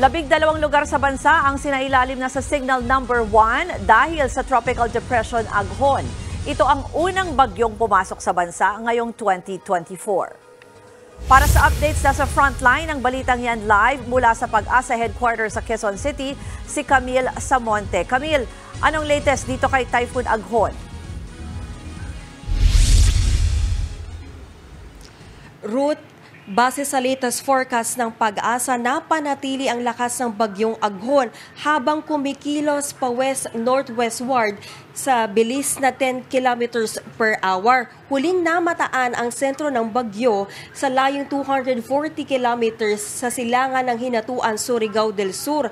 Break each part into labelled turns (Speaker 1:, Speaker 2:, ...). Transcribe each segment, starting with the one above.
Speaker 1: 12 lugar sa bansa ang sinailalim na sa Signal Number 1 dahil sa Tropical Depression Aghon. Ito ang unang bagyong pumasok sa bansa ngayong 2024. Para sa updates na sa frontline ng balitang yan live mula sa Pag-asa Headquarters sa Quezon City, si Camille Samonte. Camille, anong latest dito kay Typhoon Aghon?
Speaker 2: Ruth, base sa latest forecast ng Pag-asa, napanatili ang lakas ng bagyong Aghon habang kumikilos pa west-northwestward sa bilis na 10 kilometers per hour. Huling namataan ang sentro ng bagyo sa layong 240 kilometers sa silangan ng Hinatuan, Surigao del Sur.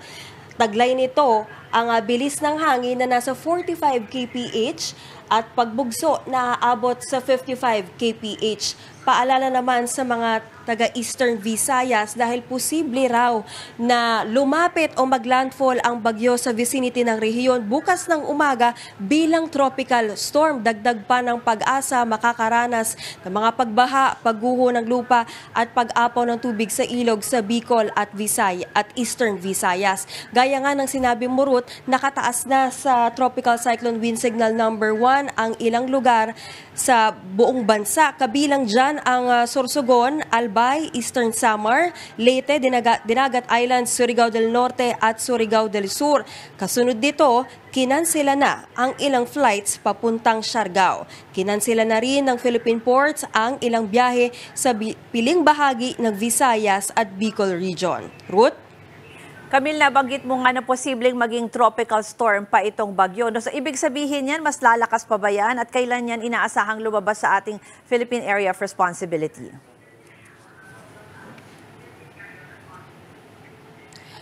Speaker 2: Taglay nito ang bilis ng hangin na nasa 45 kph at pagbugso na aabot sa 55 kph. Paalala naman sa mga taga-Eastern Visayas dahil posible raw na lumapit o maglandfall ang bagyo sa vicinity ng rehiyon bukas ng umaga bilang tropical storm. Dagdag pa ng Pag-asa makakaranas ng mga pagbaha, pagguho ng lupa at pag-apaw ng tubig sa ilog sa Bicol at Eastern Visayas. Gaya nga ng sinabi mo, Ruth, nakataas na sa Tropical Cyclone Wind Signal Number 1 ang ilang lugar sa buong bansa. Kabilang dyan ang Sorsogon, Albay, Eastern Samar, Leyte, Dinagat Islands, Surigao del Norte at Surigao del Sur. Kasunod dito, kinansela na ang ilang flights papuntang Siargao. Kinansela na rin ng Philippine Ports ang ilang biyahe sa piling bahagi ng Visayas at Bicol Region. Ruth?
Speaker 1: Camille, nabanggit mo nga na posibleng maging tropical storm pa itong bagyo. So, ibig sabihin yan, mas lalakas pa ba yan? At kailan yan inaasahang lumabas sa ating Philippine Area of Responsibility?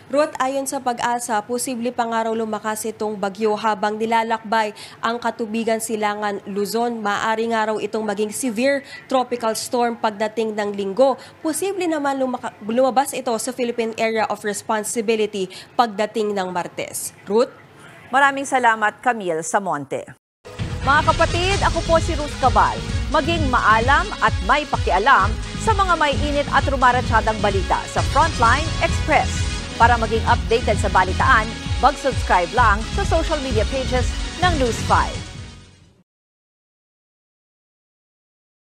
Speaker 2: Ruth, ayon sa Pag-asa, posible pa nga raw lumakas itong bagyo habang nilalakbay ang katubigan silangan Luzon. Maaari nga raw itong maging severe tropical storm pagdating ng Linggo. Posible naman lumabas ito sa Philippine Area of Responsibility pagdating ng Martes. Ruth?
Speaker 1: Maraming salamat, Camille Samonte. Mga kapatid, ako po si Ruth Cabal. Maging maalam at may pakialam sa mga may init at rumaratsyadang balita sa Frontline Express. Para maging updated sa balitaan, mag-subscribe lang sa social media pages ng News 5.